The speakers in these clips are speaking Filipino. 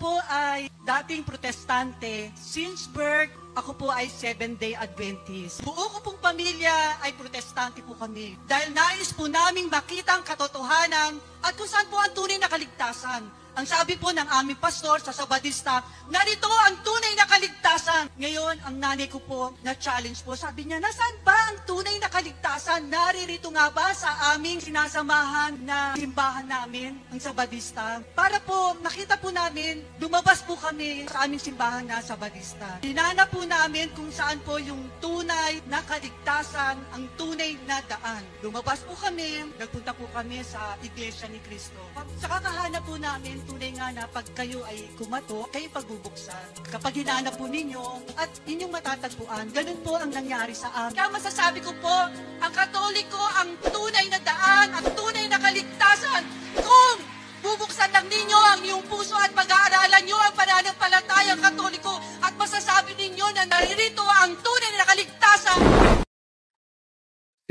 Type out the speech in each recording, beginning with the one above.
po ay dating protestante. Since birth, ako po ay Seventh-day Adventist. Buo ko pong pamilya ay protestante po kami. Dahil nais po naming makita ang katotohanan at kung saan po ang tunay na kaligtasan. Ang sabi po ng aming pastor sa Sabadista, narito ang tunay na kaligtasan. Ngayon, ang nanay ko po na-challenge po, sabi niya, nasaan ba ang tunay na kaligtasan? Naririto nga ba sa aming sinasamahan na simbahan namin, ang Sabadista? Para po, nakita po namin, lumabas po kami sa aming simbahan na Sabadista. Hinanap po namin kung saan po yung tunay na kaligtasan, ang tunay na daan. Lumabas po kami, nagpunta po kami sa Iglesia ni Cristo. Sa kakahanap po namin, tunay nga na pag kayo ay kumato, kayo pagbubuksan. Kapag hinanap po ninyo at inyong matatagpuan, ganun po ang nangyari sa amin. Kaya masasabi ko po, ang Katoliko, ang tunay na daan, ang tunay na kaligtasan, kung bubuksan lang ninyo ang iyong puso at pag-aaralan nyo ang pananampalatayang Katoliko at masasabi ninyo na naririto ang tunay na kaligtasan.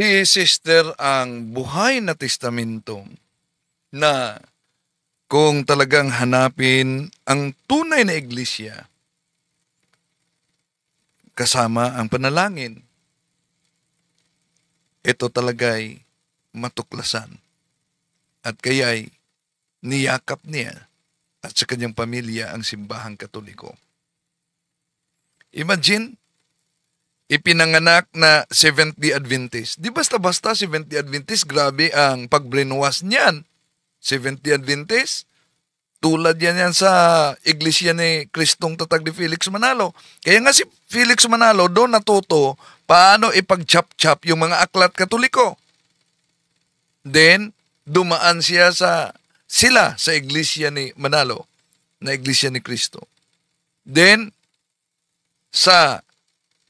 Si Sister ang buhay na testamento na kung talagang hanapin ang tunay na iglesia, kasama ang panalangin, ito talaga'y matuklasan. At kaya'y niyakap niya at sa kanyang pamilya ang simbahang Katoliko. Imagine, ipinanganak na Seventh-day Adventist. Di basta-basta Seventh-day Adventist, grabe ang pag-brainwash niyan. Seventh-day Adventist, tulad yan sa iglesia ni Kristong Tatag ni Felix Manalo. Kaya nga si Felix Manalo doon natuto paano ipag-chop-chop yung mga aklat Katoliko. Then, dumaan siya sila sa iglesia ni Manalo, na iglesia ni Kristo. Then, sa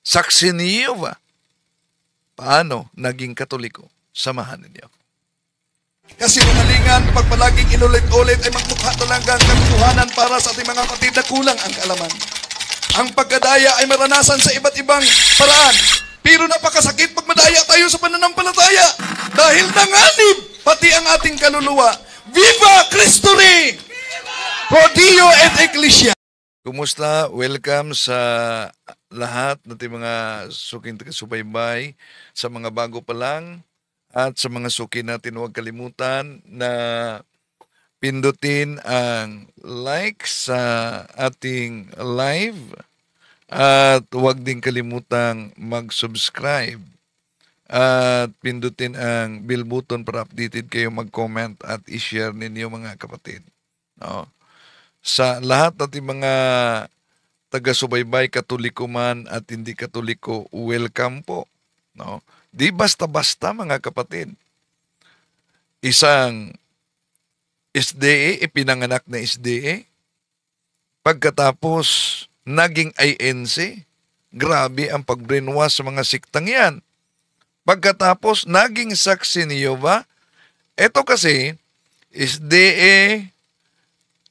Saksi ni Jehovah, paano naging Katoliko? Samahan ninyo ako. Kasi manalingan, pag palaging inulit-ulit ay magmukha talagang katotohanan para sa ating mga kapatid na kulang ang kaalaman. Ang pagkadaya ay maranasan sa iba't ibang paraan. Pero napakasakit pag madaya tayo sa pananampalataya. Dahil nanganib pati ang ating kaluluwa. Viva Cristo Rey! Pro Dio et Ecclesia! Kumusta? Welcome sa lahat nating mga suking taga-subaybay, sa mga bago pa lang, at sa mga suki natin, huwag kalimutan na pindutin ang like sa ating live at huwag din kalimutang mag-subscribe at pindutin ang bell button para updated kayo, mag-comment at i-share ninyo mga kapatid. No? Sa lahat natin mga taga-subaybay, Katoliko man at hindi Katoliko, welcome po. No? Di basta-basta mga kapatid. Isang SDA, ipinanganak na SDA. Pagkatapos, naging INC. Grabe ang pag-brainwash sa mga siktang yan. Pagkatapos, naging Saksi ni Jehovah. Ito kasi, SDA,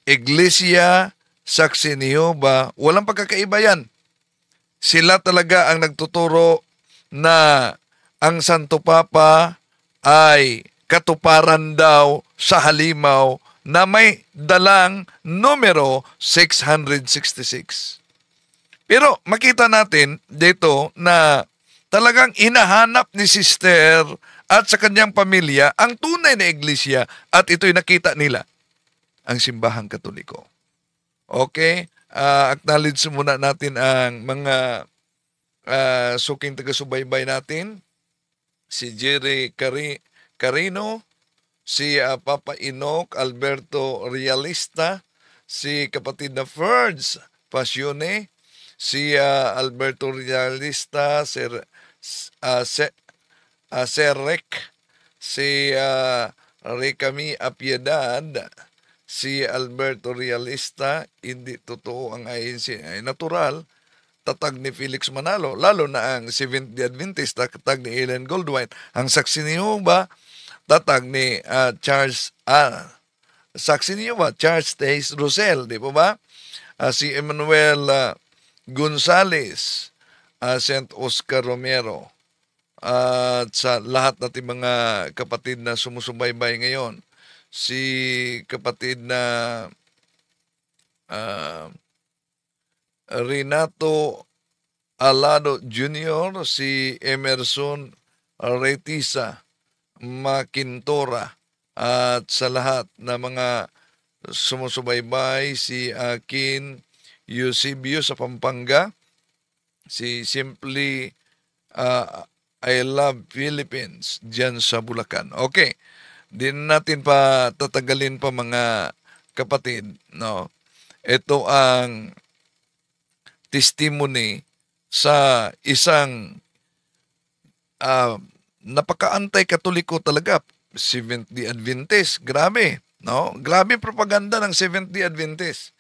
Iglesia, Saksi ni Jehovah, walang pagkakaiba yan. Sila talaga ang nagtuturo na ang Santo Papa ay katuparan daw sa halimaw na may dalang numero 666. Pero makita natin dito na talagang inahanap ni Sister at sa kanyang pamilya ang tunay na iglesia at ito'y nakita nila, ang simbahang Katoliko. Okay, acknowledge muna natin ang mga suking taga-subaybay natin. Si Jerry Carino, si Papa Enoch Alberto Realista, si kapatid na Ferds Pasione, si Alberto Realista, Sir Rick, si Recami Apiedad, si Alberto Realista. Hindi totoo ang INC, ay natural. Tatag ni Felix Manalo, lalo na ang Seventh-day Adventist, tatag ni Ellen Goldwine. Ang Saksi ni Jehovah, tatag ni Saksi ni Jehovah, Charles Taze Rosel, di po ba? Si Emmanuel Gonzales, St. Oscar Romero, at sa lahat natin mga kapatid na sumusubaybay ngayon, si kapatid na ah, Renato Alado Jr., si Emerson Retisa Makintora, at sa lahat na mga sumusubaybay, si Akin Eusebio sa Pampanga, si Simply I Love Philippines dyan sa Bulacan. Okay, din natin pa tatagalin pa mga kapatid, no? Ito ang testimony sa isang napaka-antay katoliko talaga, Seventh-day Adventist. Grabe, no? Grabe propaganda ng Seventh-day Adventist.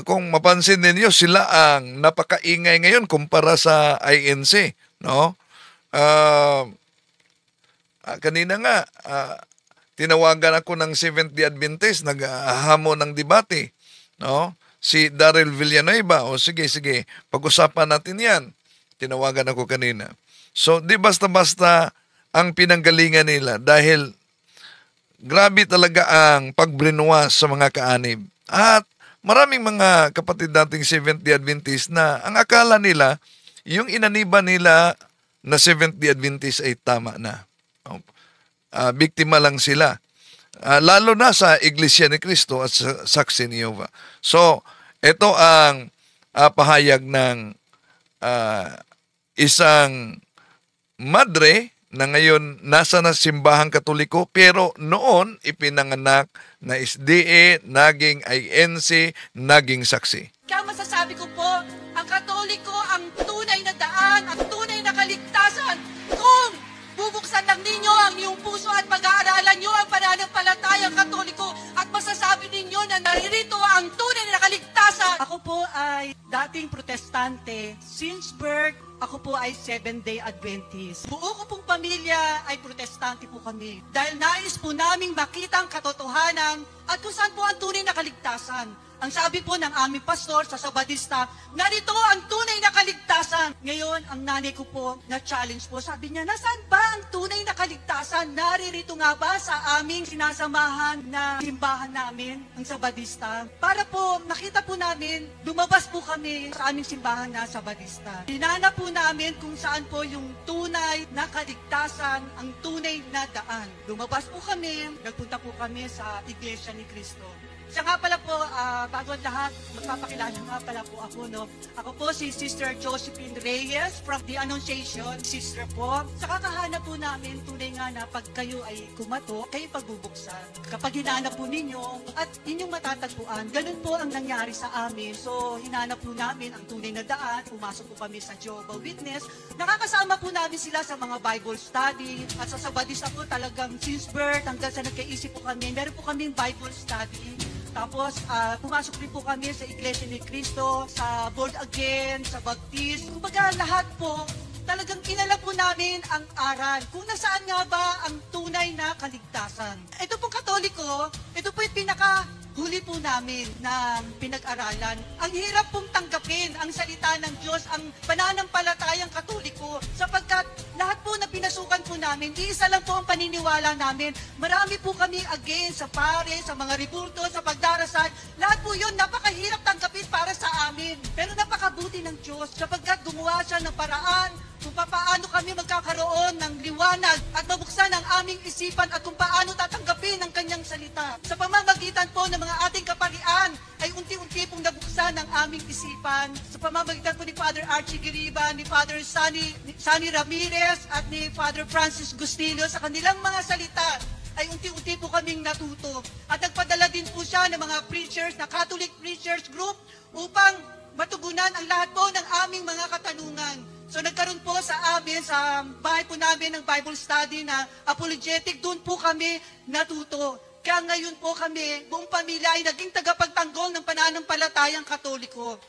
Kung mapansin ninyo, sila ang napakaingay ngayon kumpara sa INC, no? Kanina nga, tinawagan ako ng Seventh-day Adventist, naghahamon ng debate, no? Si Daryl Villanueva, o sige, pag-usapan natin yan. Tinawagan ako kanina. So, di basta-basta ang pinanggalingan nila dahil grabe talaga ang pagbrinwas sa mga kaanib. At maraming mga kapatid nating Seventh-day Adventist na ang akala nila, yung inaniba nila na Seventh-day Adventist ay tama na. Biktima lang sila. Lalo na sa Iglesia ni Cristo at sa Saksi ni Jehovah. So, ito ang pahayag ng isang madre na ngayon nasa na simbahang Katoliko, pero noon ipinanganak na SDA, naging INC, naging saksi. Kaya masasabi ko po, ang Katoliko ang tunay na daan, ang tunay na kaligtasan. Kung bubuksan lang ninyo ang iyong puso at pag-aaralan nyo ang pananampalatayang Katoliko at masasabi ninyo na naririto ang tunay na kaligtasan. Ako po ay dating protestante. Since birth, ako po ay Seventh-day Adventist. Buo ko pong pamilya ay protestante po kami. Dahil nais po naming makita ang katotohanan at kung saan po ang tunay na kaligtasan. Ang sabi po ng aming pastor sa Sabadista, narito ang tunay na kaligtasan. Ngayon, ang nanay ko po na-challenge po, sabi niya, nasaan ba ang tunay na kaligtasan? Naririto nga ba sa aming sinasamahan na simbahan namin, ang Sabadista? Para po makita po namin, lumabas po kami sa aming simbahan na Sabadista. Hinanap po namin kung saan po yung tunay na kaligtasan, ang tunay na daan. Lumabas po kami, nagpunta po kami sa Iglesia ni Cristo. Siya nga pala po, bago ang lahat, magpapakilala nga pala po ako, no? Ako po si Sister Josephine Reyes from The Annunciation, sister po. Sa kakahanap po namin, tunay nga na pag kayo ay kumato, kayo pagbubuksan. Kapag hinanap po ninyo at inyong matatagpuan, ganun po ang nangyari sa amin. So, hinanap po namin ang tunay na daan, pumasok po kami sa Jehovah Witness. Nakakasama po namin sila sa mga Bible study at sa Sabadista po talagang since birth hanggang sa nagkaisip po kami, meron po kaming Bible study. Tapos, pumasok din po kami sa Iglesia ni Cristo, sa Born Again, sa Baptist. Kumbaga, lahat po, talagang inala po namin ang aral. Kung nasaan nga ba ang tunay na kaligtasan. Ito pong Katoliko, ito po yung pinakahuli po namin na pinag-aralan. Ang hirap pong tanggapin ang salita ng Diyos, ang pananampalatayang Katoliko, sapagkat lahat po na pinasukan po namin, iisa lang po ang paniniwala namin. Marami po kami against sa pare, sa mga rebulto, sa pagdarasal. Lahat po yun, napakahirap tanggapin para sa amin. Pero napakabuti ng Diyos, sapagkat gumawa siya ng paraan kung paano kami magkakaroon ng liwanag at mabuksan ang aming isipan at kung paano tatanggapin ang kanyang salita. Sa pamamagitan po ng mga ating kaparian ay unti-unti pong nabuksan ang aming isipan. Sa pamamagitan po ni Father Archie Giriba, ni Father Sunny Ramirez at ni Father Francis Gustillo sa kanilang mga salita ay unti-unti po kaming natuto. At nagpadala din po siya ng mga preachers, na Catholic Preachers Group upang matugunan ang lahat po ng aming mga katanungan. So nagkaroon po sa amin, sa bahay po namin ng Bible study na apologetic, doon po kami natuto. Kaya ngayon po kami, buong pamilya ay naging tagapagtanggol ng pananampalatayang Katoliko.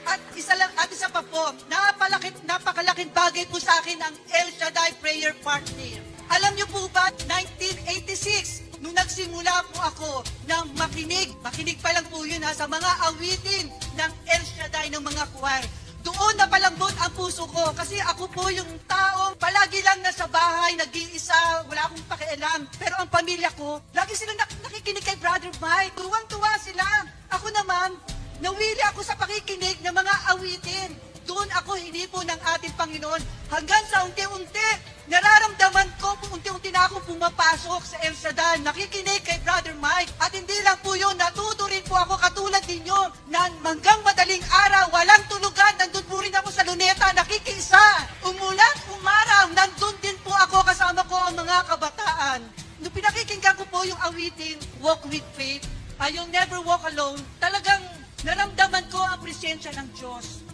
At isa pa po, napakalaking bagay po sa akin ang El Shaddai Prayer Partner. Alam niyo po ba, 1986, nung nagsimula po ako ng makinig pa lang po yun sa mga awitin ng El Shaddai ng mga choir. Doon napalambot ang puso ko kasi ako po yung taong palagi lang nasa bahay, nag-iisa, wala akong pakialam. Pero ang pamilya ko, lagi sila nakikinig kay Brother Mike. Tuwang-tuwa sila. Ako naman, lamang, nawili ako sa pakikinig ng mga awitin. Doon ako hinipo ng ating Panginoon hanggang sa unti-unti nararamdaman ko kung unti-unti na ako pumapasok sa El Shaddai, nakikinig kay Brother Mike. At hindi lang po yun, natuto rin po ako katulad ninyo na hanggang madaling araw, walang tulugan, nandun po rin ako sa luneta, nakikiisa. Umulan, umaraw, nandun din po ako, kasama ko ang mga kabataan. Nung pinakikinggan ko po yung awitin, Walk with Faith, You'll Never Walk Alone, talagang naramdaman ko ang presensya ng Diyos.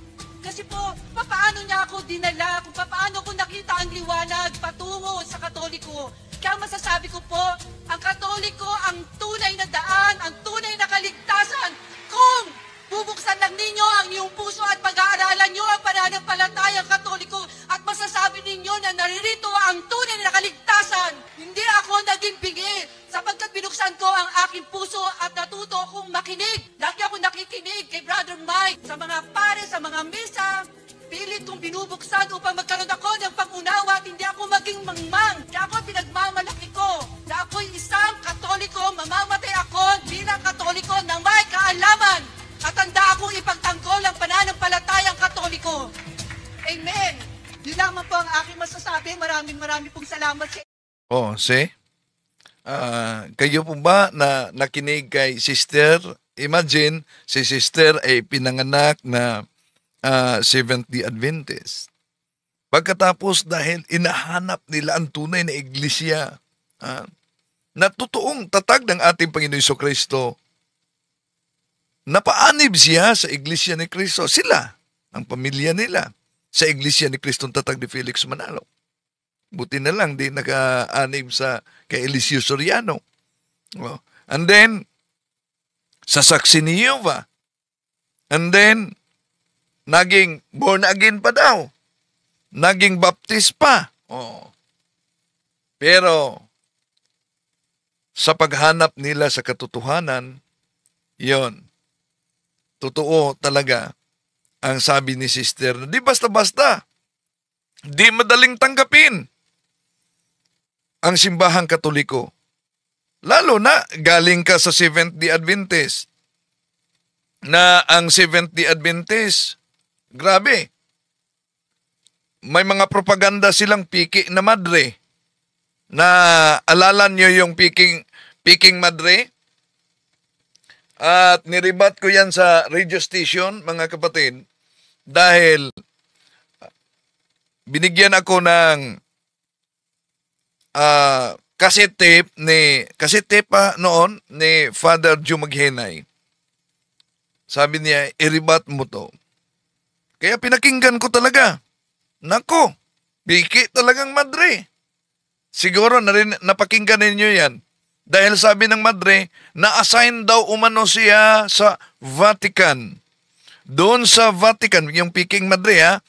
Kasi po, paano niya ako dinala, kung paano ko nakita ang liwanag patungo sa Katoliko. Kaya masasabi ko po, ang Katoliko, ang tunay na daan, ang tunay na kaligtasan, kung bubuksan lang ninyo ang iyong puso at pag-aaralan nyo ang pananampalatayang Katoliko at masasabi ninyo na naririto ang tunay na kaligtasan, hindi ako naging bingi sapagkat binuksan ko ang aking puso at natuto akong makinig. Lagi ako nakikinig kay Brother Mike sa mga pare, sa mga misa. Pilit kong binubuksan upang magkaroon ako ng pag-unawa at hindi ako maging mangmang. Kaya ako pinagmamalaki ko na ako'y isang Katoliko, mamamatay ako bilang Katoliko na may kaalaman at handa akong ipagtanggol ang pananampalatayang Katoliko. Amen. Yun lamang po ang aking masasabi. Maraming pong salamat sa Oh, see? Kayo po ba na nakinig kay sister? Imagine, si sister ay pinanganak na Seventh-day Adventist. Pagkatapos dahil inahanap nila ang tunay na iglesia, na totoong tatag ng ating Panginoon Jesucristo, napaanib siya sa iglesia ni Cristo. Sila, ang pamilya nila, sa iglesia ni Cristo tatag ni Felix Manalo. Buti na lang, di naka-anib sa kay Eliseo Soriano. Oh. And then, sa Saksi ni Jehovah. And then, naging born again pa daw. Naging baptist pa. Oh. Pero, sa paghanap nila sa katotohanan, yon, totoo talaga ang sabi ni sister, di basta-basta, di madaling tanggapin ang simbahang Katoliko. Lalo na galing ka sa Seventh-day Adventist. Na ang Seventh-day Adventist, grabe, may mga propaganda silang piki na madre. Na alala nyo yung piking madre? At niribat ko yan sa radio station, mga kapatid, dahil binigyan ako ng cassette tape pa noon ni Father Joe Maghenay. Sabi niya, iribat mo to. Kaya pinakinggan ko talaga. Nako, piki talagang madre. Siguro napakinggan ninyo yan. Dahil sabi ng madre, na-assign daw umano siya sa Vatican. Doon sa Vatican, yung piking madre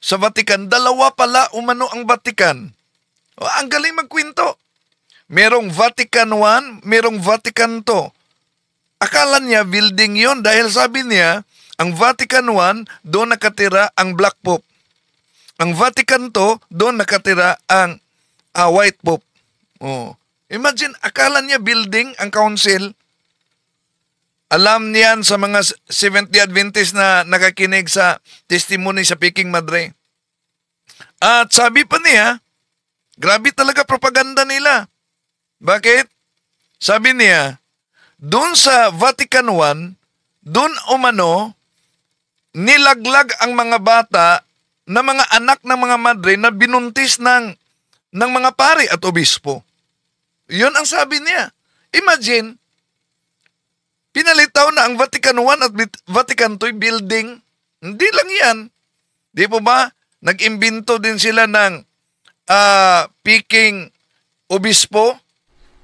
sa Vatican, dalawa pala umano ang Vatican. O, ang galing magkwento. Merong Vatican I, merong Vatican II. Akala niya building yon dahil sabi niya, ang Vatican I, doon nakatira ang Black Pope. Ang Vatican II, doon nakatira ang White Pope. Oh. Imagine, akala niya building ang council. Alam niyan sa mga Seventh-day Adventist na nakakinig sa testimony sa Piking Madre. At sabi pa niya, grabe talaga propaganda nila. Bakit? Sabi niya, doon sa Vatican I, doon umano, nilaglag ang mga bata na mga anak ng mga madre na binuntis ng mga pari at obispo. Yun ang sabi niya. Imagine, pinalitaw na ang Vatican I at Vatican II building. Hindi lang yan. Di po ba? Nag-imbento din sila ng Piking obispo.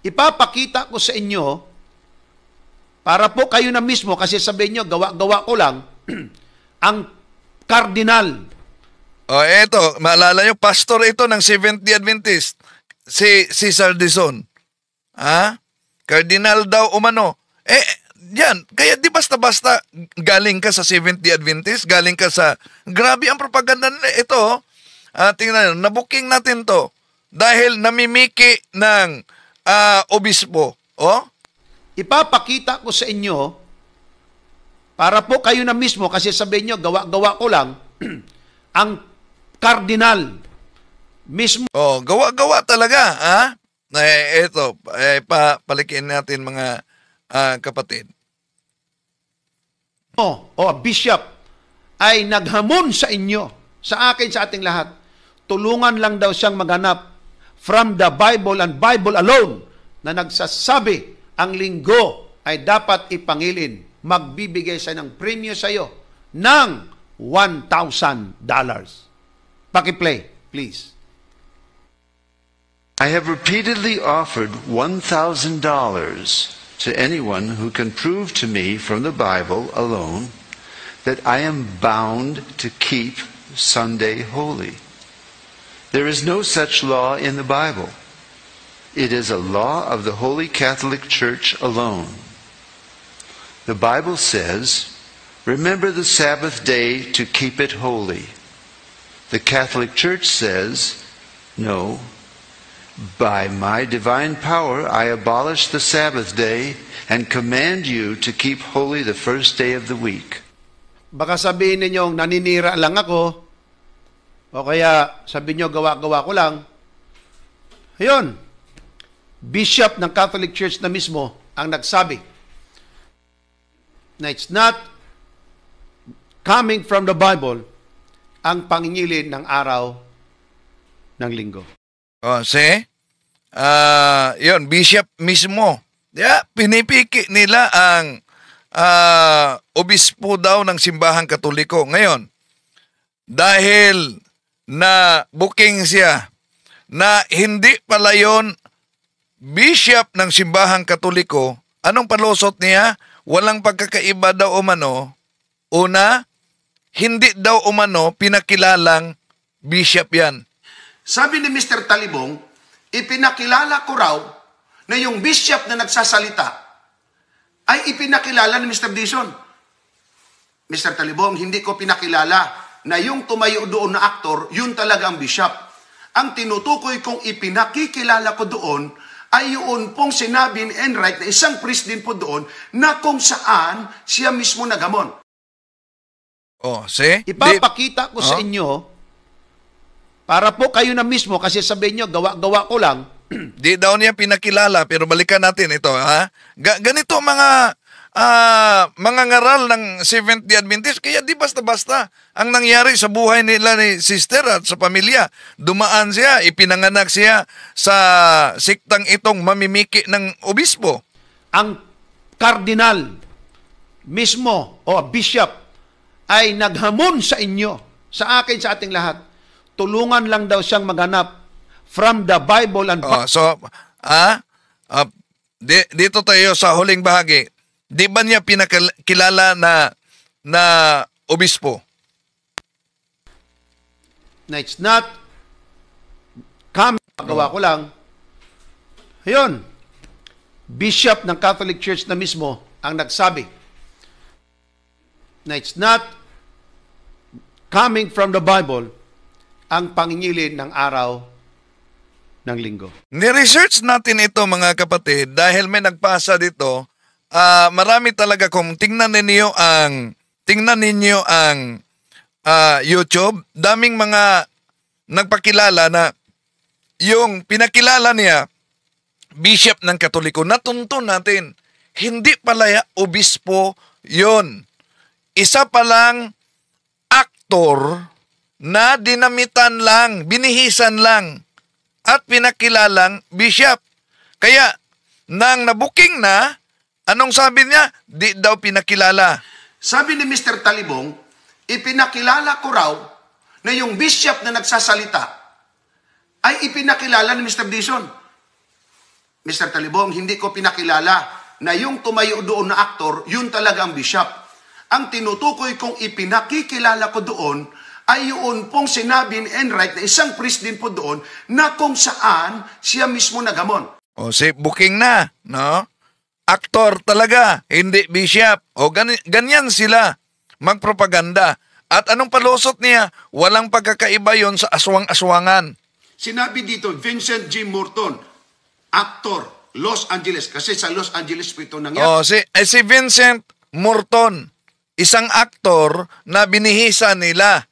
Ipapakita ko sa inyo, para po kayo na mismo, kasi sabihin nyo, gawa-gawa ko lang, ang kardinal. O eto, maalala nyo, pastor ito ng Seventh-day Adventist, si Cesar Dizon. Kardinal daw umano. Yan, kaya di basta-basta galing ka sa Seventh-day Adventist, galing ka sa, grabe ang propaganda nila. Ito, tingnan, nabuking natin to dahil namimiki ng obispo. Oh? Ipapakita ko sa inyo Para po kayo na mismo, kasi sabihin nyo, gawa-gawa ko lang, ang kardinal mismo. Oh, gawa-gawa talaga, ha? Ito, palikin natin mga kapatid. O bishop ay naghamon sa inyo, sa akin, sa ating lahat. Tulungan lang daw siyang maghanap from the Bible and Bible alone na nagsasabi ang linggo ay dapat ipangilin. Magbibigay siya ng premyo sa iyo ng $1,000. Paki-play, please. I have repeatedly offered $1,000 to anyone who can prove to me from the Bible alone that I am bound to keep Sunday holy. There is no such law in the Bible. It is a law of the Holy Catholic Church alone. The Bible says, "Remember the Sabbath day to keep it holy." The Catholic Church says, "No. By my divine power, I abolish the Sabbath day and command you to keep holy the first day of the week." Baka sabihin ninyong naninira lang ako, o kaya sabihin nyo gawa-gawa ko lang. Ayun, bishop ng Catholic Church na mismo ang nagsabi na it's not coming from the Bible ang pangingilin ng araw ng linggo. Oh, yun, bishop mismo. Pinipiki nila ang obispo daw ng simbahang Katoliko. Ngayon, dahil na booking siya na hindi pala yun bishop ng simbahang Katoliko, anong palusot niya? Walang pagkakaiba daw umano. Una, hindi daw umano pinakilalang bishop yan. Sabi ni Mr. Talibong, ipinakilala ko raw na yung bishop na nagsasalita ay ipinakilala ni Mr. Dizon. Mr. Talibong, hindi ko pinakilala na yung tumayo doon na aktor, yun talaga ang bishop. Ang tinutukoy kong ipinakikilala ko doon ay yun pong sinabi ni Enright na isang priest din po doon na kung saan siya mismo nagamon. Oh, Ipapakita ko sa inyo para po kayo na mismo, kasi sabihin nyo, gawa-gawa ko lang. Di daw niya pinakilala, pero balikan natin ito, ha? Ganito mga ngaral ng Seventh-day Adventist, kaya di basta-basta ang nangyari sa buhay nila ni sister at sa pamilya. Dumaan siya, ipinanganak siya sa siktang itong mamimiki ng obispo. Ang kardinal mismo o bishop ay naghamon sa inyo, sa akin, sa ating lahat. Tulungan lang daw siyang maghanap from the Bible and dito tayo sa huling bahagi. Di ba niya pinakilala na obispo? Na it's not gawa ko lang. Ayun, bishop ng Catholic Church na mismo ang nagsabi na it's not coming from the Bible ang pangingilin ng araw ng linggo. Ni-research natin ito, mga kapatid, dahil may nagpasa dito. Marami talaga, kung tingnan ninyo ang YouTube, daming mga nagpakilala na yung pinakilala niya bishop ng Katoliko. Natuntun natin, hindi pala obispo yon. Isa palang aktor na dinamitan lang, binihisan lang at pinakilalang bishop. Kaya nang nabuking na, anong sabi niya? Di daw pinakilala. Sabi ni Mr. Talibong, ipinakilala ko raw na yung bishop na nagsasalita ay ipinakilala ni Mr. Dizon. Mr. Talibong, hindi ko pinakilala na yung tumayo doon na aktor, yun talaga ang bishop. Ang tinutukoy kong ipinakikilala ko doon ay yun pong sinabi ni Enright na isang priest din po doon na kung saan siya mismo nagamon. O booking na, no? Aktor talaga, hindi bishop. O ganyan sila magpropaganda. At anong palusot niya? Walang pagkakaiba yon sa aswang-aswangan. Sinabi dito, Vincent G. Morton, actor, Los Angeles. Kasi sa Los Angeles po ito nangyari. Si Vincent Morton. isang aktor na binihisa nila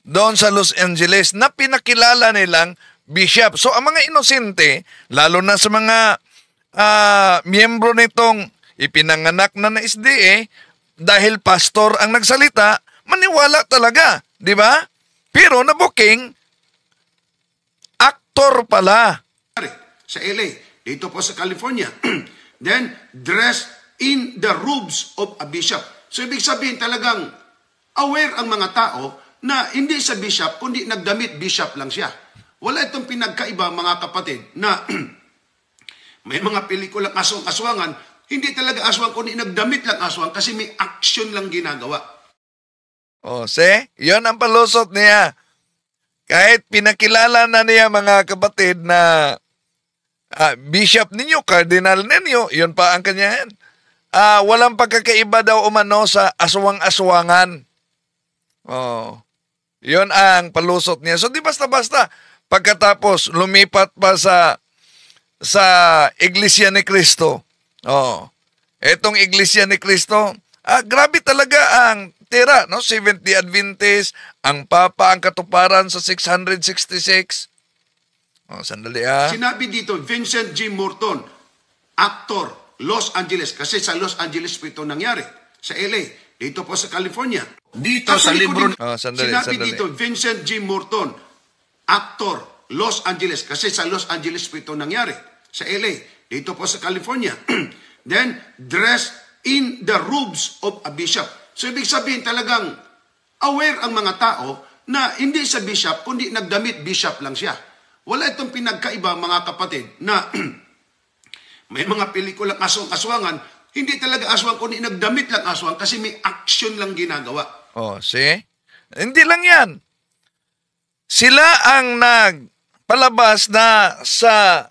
doon sa Los Angeles na pinakilala nilang bishop. So, ang mga inosente, lalo na sa mga miyembro nitong ipinanganak na SDA, dahil pastor ang nagsalita, maniwala talaga, di ba? Pero nabuking, aktor pala. Sa LA, dito po sa California. Then, dressed in the robes of a bishop. So, ibig sabihin talagang aware ang mga tao na hindi sa bishop, kundi nagdamit bishop lang siya. Wala itong pinagkaiba, mga kapatid, na may mga pelikulang aswang-aswangan, hindi talaga aswang, kundi nagdamit lang aswang kasi may action lang ginagawa. O, yun ang palusot niya. Kahit pinakilala na niya, mga kapatid, na bishop ninyo, cardinal ninyo, yun pa ang kanyahan. Walang pagkakaiba daw umano sa aswang-aswangan. Oh, yun ang palusot niya. So, di basta-basta. Pagkatapos, lumipat pa sa Iglesia ni Cristo. Oh, etong Iglesia ni Cristo, grabe talaga ang tira, no? 70 Adventist, ang Papa, ang katuparan sa 666. Oh, sandali Sinabi dito, Vincent G. Morton, actor, Los Angeles. Kasi sa Los Angeles po ito nangyari. Sa LA, dito po sa California. Dito sa libro, sinabi dito, Vincent G. Morton, actor, Los Angeles. Kasi sa Los Angeles po ito nangyari. Sa LA, dito po sa California. Then, dressed in the robes of a bishop. So, ibig sabihin talagang aware ang mga tao na hindi sa bishop, kundi nagdamit bishop lang siya. Wala itong pinagkaiba, mga kapatid, na may mga pelikulang aswang-aswangan, hindi talaga aswang, kundi nagdamit lang aswang kasi may action lang ginagawa. Oh, hindi lang yan. Sila ang nagpalabas na sa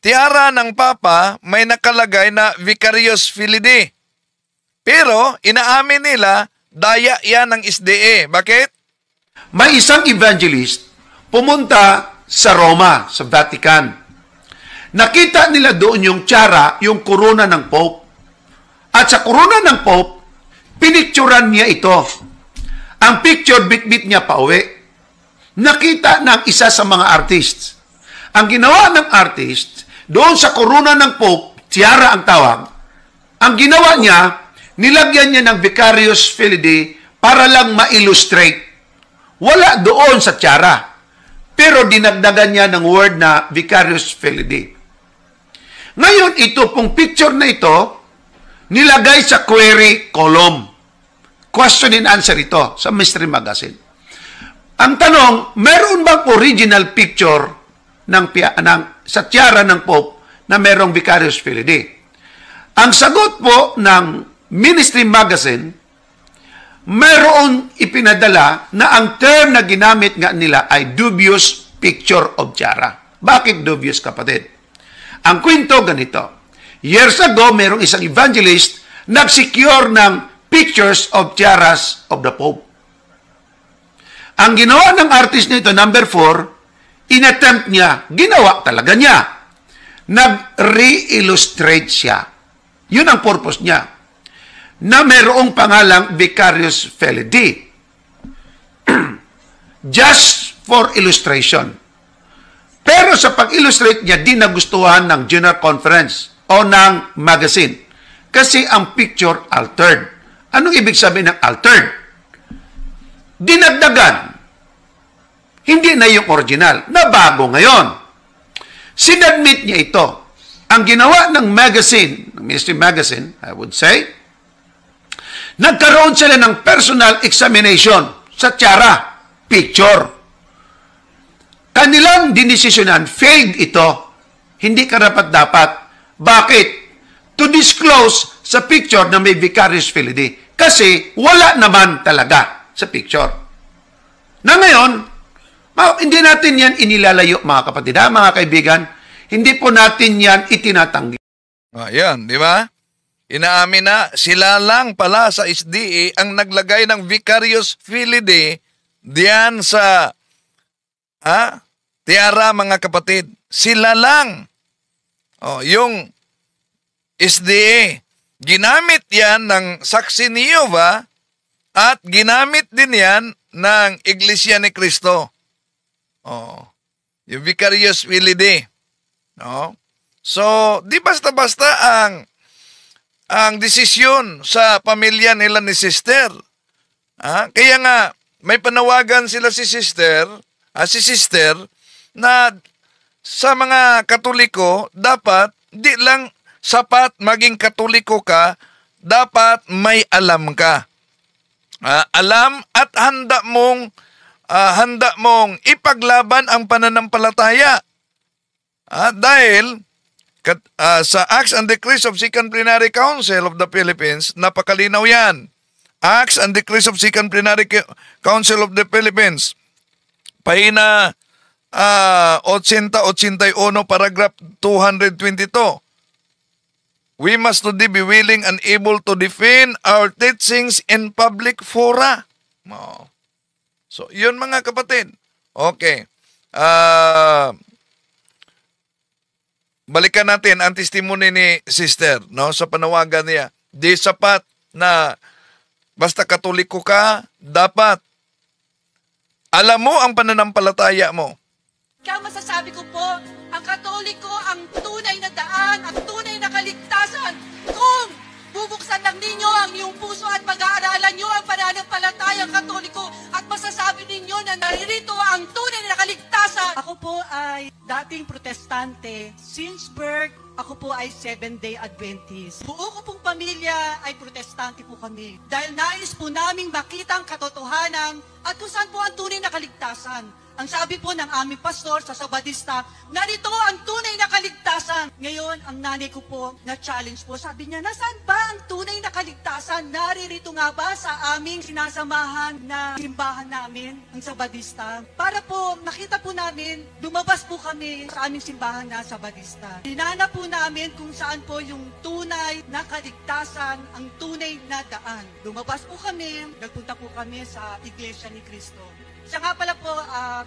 tiara ng Papa may nakalagay na Vicarious Filii. Pero inaamin nila, daya yan ng SDA. Bakit? May isang evangelist pumunta sa Roma, sa Vatican. Nakita nila doon yung tiara, yung korona ng Pope. At sa korona ng Pope, pinicturan niya ito. Ang picture, bit-bit niya pa uwi. Nakita ng isa sa mga artists. Ang ginawa ng artist, doon sa korona ng Pope, tiara ang tawag, ang ginawa niya, nilagyan niya ng Vicarious Filii para lang ma-illustrate. Wala doon sa tiara. Pero dinagdagan niya ng word na Vicarious Filii. Ngayon, ito pong picture na ito, nilagay sa query column. Question and answer ito sa Mystery Magazine. Ang tanong, meron bang original picture sa tiara ng Pope na merong Vicarious Filii? Ang sagot po ng Ministry Magazine, meron ipinadala na ang term na ginamit nga nila ay dubious picture of tiara. Bakit dubious, kapatid? Ang kwento ganito. Years ago, merong isang evangelist nag-secure ng pictures of tiaras of the Pope. Ang ginawa ng artist nito, number 4, inattempt niya, ginawa talaga niya. Nag-re-illustrate siya. Yun ang purpose niya. Na mayroong pangalang Vicarious Filii. Just for illustration. Pero sa pag-illustrate niya, di nagustuhan ng General Conference o ng magazine. Kasi ang picture altered. Anong ibig sabihin ng altered? Dinagdagan. Hindi na yung original. Nabago ngayon. Sinadmit niya ito. Ang ginawa ng magazine, ng Ministry Magazine, I would say, nagkaroon sila ng personal examination sa tiara, picture. Kanilang dinesisyonan, failed ito. Hindi karapat-dapat. Bakit? To disclose sa picture na may Vicarious Filii. Kasi wala naman talaga sa picture. Na ngayon, hindi natin yan inilalayo, mga kapatid, mga kaibigan. Hindi po natin yan itinatanggi. Yan, di ba? Inaamin na sila lang pala sa SDA ang naglagay ng Vicarious Filii diyan sa tiara, mga kapatid. Sila lang. Yung SDA. Ginamit yan ng saksi ni Jehovah At ginamit din yan ng Iglesia ni Cristo. Oh. Yung Vicarious Filii. No? So, di basta-basta ang desisyon sa pamilya nila ni sister. Kaya nga, may panawagan sila si sister na sa mga Katoliko, dapat di lang sapat maging Katoliko ka, dapat may alam ka. Alam at handa mong ipaglaban ang pananampalataya. Dahil sa Acts and Decrees of Second Plenary Council of the Philippines, napakalinaw yan. Acts and Decrees of Second Plenary Council of the Philippines, pahina 80-81, paragraph 222. We must today be willing and able to defend our teachings in public fora. So, yun mga kapatid. Okay. Balikan natin ang testimony ni sister, no, sa panawagan niya. Di sapat na basta Katoliko ka, dapat alam mo ang pananampalataya mo. Kaya masasabi ko po, ang Katoliko ang tunay na daan, ang tunay na kaligtasan. Kung bubuksan lang ninyo ang iyong puso at pag-aaralan nyo ang pananampalatayang Katoliko at masasabi ninyo na naririto ang tunay na kaligtasan. Ako po ay dating protestante. Since birth, ako po ay 7-day Adventist. Buo ko pong pamilya ay protestante po kami. Dahil nais po naming makita ang katotohanan at kung saan po ang tunay na kaligtasan. Ang sabi po ng aming pastor sa Sabadista, narito ang tunay na kaligtasan. Ngayon, ang nanay ko po na-challenge po, sabi niya, nasaan ba ang tunay na kaligtasan? Naririto nga ba sa aming sinasamahan na simbahan namin, ang Sabadista? Para po makita po namin, lumabas po kami sa aming simbahan na Sabadista. Hinanap po namin kung saan po yung tunay na kaligtasan, ang tunay na daan. Lumabas po kami, nagpunta po kami sa Iglesia ni Cristo. Siya nga pala po,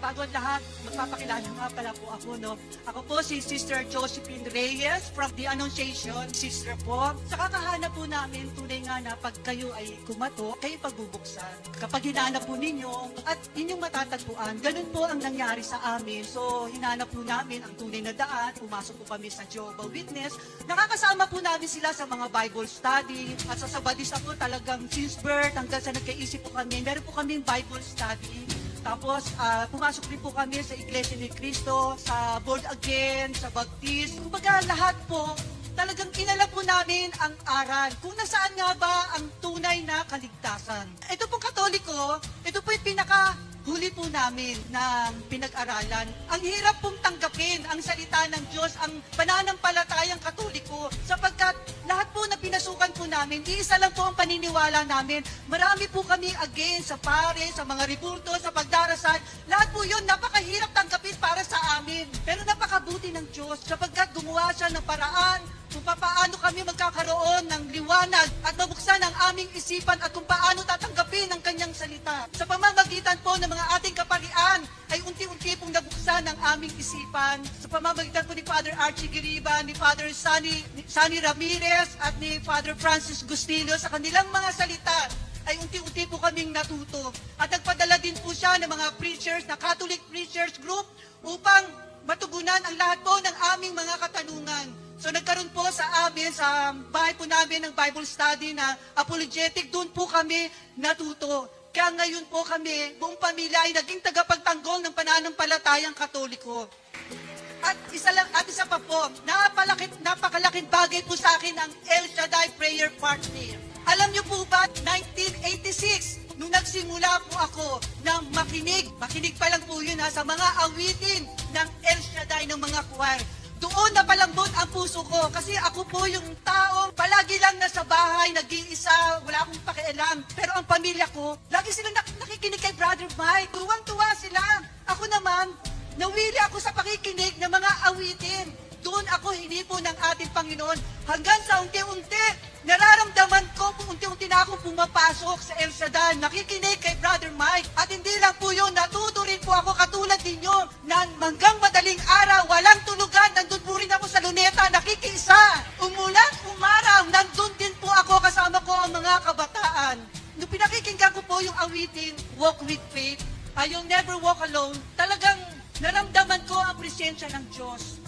bago ang lahat, magpapakilala nga pala po ako, no? Ako po si Sister Josephine Reyes from the Annunciation, sister po. Sa kakahanap po namin, tunay nga na pag kayo ay kumato, kayo pagbubuksan. Kapag hinanap po ninyo at inyong matatagpuan, ganun po ang nangyari sa amin. So, hinanap po namin ang tunay na daan, pumasok po kami sa Jehovah's Witness. Nakakasama po namin sila sa mga Bible study. At sa Sabadista po talagang since birth, hanggang sa nagkaisip po kami, meron po kaming Bible study. Tapos, pumasok din po kami sa Iglesia ni Cristo, sa Born Again, sa Baptist. Kumbaga, lahat po, talagang inala po namin ang aral. Kung nasaan nga ba ang tunay na kaligtasan. Ito pong Katoliko, ito po yung pinakahuli po namin ng pinag-aralan. Ang hirap pong tanggapin ang salita ng Diyos, ang pananampalatayang Katoliko, sapagkat lahat po na pinasukan po namin, iisa lang po ang paniniwala namin. Marami po kami against sa pare, sa mga ribulto, sa pagdarasal. Lahat po yun, napakahirap tanggapin para sa amin. Pero napakabuti ng Diyos, sapagkat gumawa siya ng paraan kung paano kami magkakaroon ng liwanag at mabuksan ang aming isipan at kung paano tatanggapin ang kanyang salita. Sa pamamagitan po ng mga ating kaparian, ay unti-unti pong nabuksan ang aming isipan. Sa pamamagitan po ni Father Archie Giriba, ni Father Sunny Ramirez, at ni Father Francis Gustilo, sa kanilang mga salita, ay unti-unti po kaming natuto. At nagpadala din po siya ng mga preachers, na Catholic Preachers Group, upang matugunan ang lahat po ng aming mga katanungan. So nagkaroon po sa amin, sa bahay po namin ng Bible study na apologetic, doon po kami natuto. Kaya ngayon po kami, buong pamilya ay naging tagapagtanggol ng pananampalatayang Katoliko. At isa pa po, napakalaking bagay po sa akin ang El Shaddai Prayer Party. Alam niyo po ba, 1986, nung nagsimula po ako ng makinig pa lang po yun sa mga awitin ng El Shaddai ng mga choir. Doon napalambot ang puso ko kasi ako po yung taong palagi lang nasa bahay, nag-iisa, wala akong pakialam. Pero ang pamilya ko, lagi silang nakikinig kay Brother Mike. Tuwang-tuwa sila. Ako naman, nawili ako sa pakikinig ng mga awitin. Doon ako hinipo ng ating Panginoon hanggang sa unti-unti. Nararamdaman ko kung unti-unti na akong pumapasok sa El Shaddai, nakikinig kay Brother Mike. At hindi lang po yun, natuto rin po ako katulad ninyo na hanggang madaling araw, walang tulugan, nandun po rin ako sa luneta, nakikiisa. Umulan, umaraw, nandun din po ako, kasama ko ang mga kabataan. nung pinakikinggan ko po yung awitin, Walk with Faith, yung Never Walk Alone, talagang naramdaman ko ang presensya ng Diyos.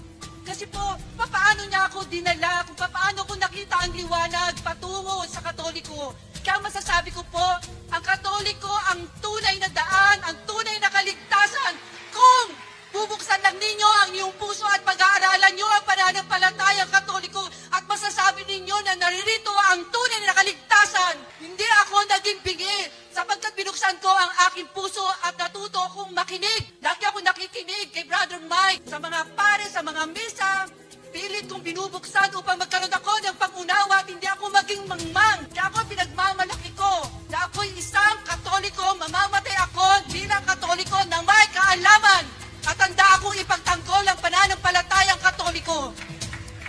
Kasi po, paano niya ako dinala, kung paano ko nakita ang liwanag patungo sa Katoliko. Kaya masasabi ko po, ang Katoliko ang tunay na daan, ang tunay na kaligtasan. Kung bubuksan lang ninyo ang iyong puso at pag-aaralan nyo ang pananampalatayang Katoliko at masasabi ninyo na naririto ang tunay na kaligtasan. Hindi ako naging bingi sapagkat binuksan ko ang aking puso at natuto akong makinig. Lagi ako nakikinig kay Brother Mike sa mga pare, sa mga misa. Pilit kong binubuksan upang magkaroon ako ng pag-unawa at hindi ako maging mangmang. Kaya ako pinagmamalaki ko na ako'y isang Katoliko, mamamatay ako bilang Katoliko na may kaalaman at handa akong ipagtanggol ang pananampalatayang Katoliko.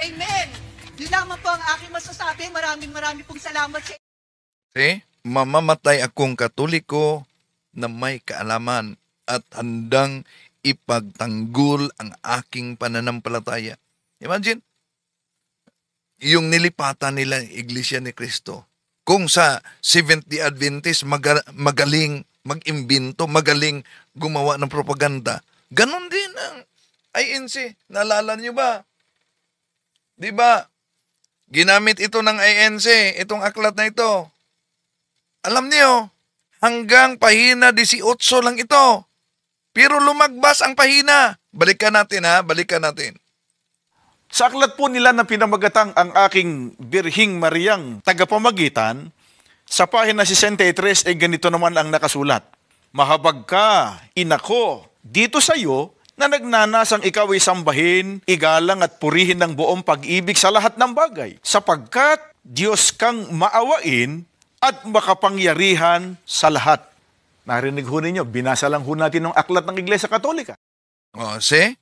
Amen. Yun lamang po ang aking masasabi. Maraming pong salamat sa See? Mamamatay akong Katoliko na may kaalaman at handang ipagtanggol ang aking pananampalataya. Imagine, yung nilipatan nila ng Iglesia ni Cristo. Kung sa Seventh-day Adventist magaling mag-imbento, magaling gumawa ng propaganda, ganon din ang INC. Naalala niyo ba? Di ba? Ginamit ito ng INC, itong aklat na ito. Alam niyo, hanggang pahina 18 lang ito. Pero lumagbas ang pahina. Balikan natin ha, balikan natin. Sa aklat po nila na pinamagatang ang aking Birhing Mariang tagapamagitan, sa pahina 63 ay ganito naman ang nakasulat. Mahabag ka, inako, dito sa iyo na nagnanasang ikaw ay sambahin, igalang at purihin ng buong pag-ibig sa lahat ng bagay, sapagkat Diyos kang maawain at makapangyarihan sa lahat. Narinig ho ninyo, binasa lang ho natin ng aklat ng Iglesia Katolika. O, see?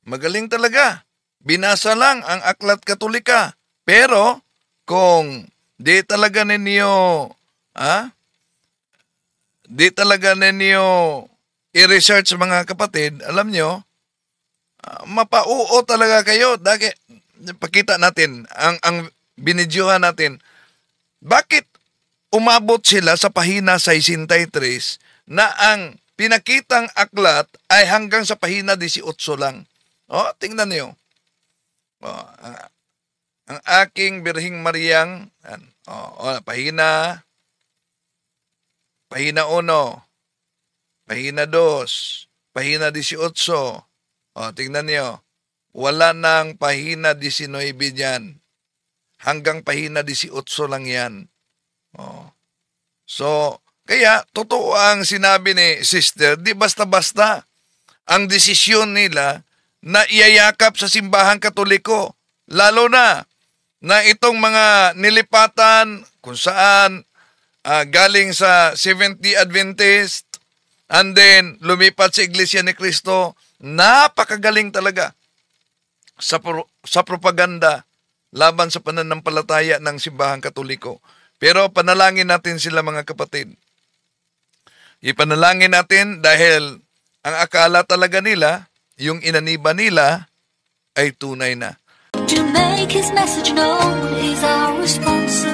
Magaling talaga. Binasa lang ang aklat Katolika. Pero, kung di talaga ninyo, i-research mga kapatid, alam nyo, mapauo talaga kayo. Pakita natin, ang binidyohan natin, bakit umabot sila sa pahina 63 na ang pinakitang aklat ay hanggang sa pahina 18 lang. O, tingnan niyo. Ang aking Birhing Mariang, pahina 1, pahina 2, pahina 18. Tingnan niyo. Wala nang pahina 19 diyan. Hanggang pahina 18 lang yan. So, kaya, totoo ang sinabi ni Sister, di basta-basta ang desisyon nila na iyayakap sa simbahang Katoliko. Lalo na itong mga nilipatan kung saan galing sa Seventh-day Adventist and then lumipat sa Iglesia ni Cristo, napakagaling talaga sa propaganda laban sa pananampalataya ng simbahang Katoliko. Pero panalangin natin sila mga kapatid. Ipanalangin natin dahil ang akala talaga nila, yung inaniba nila, ay tunay na. To make his message known is our responsibility.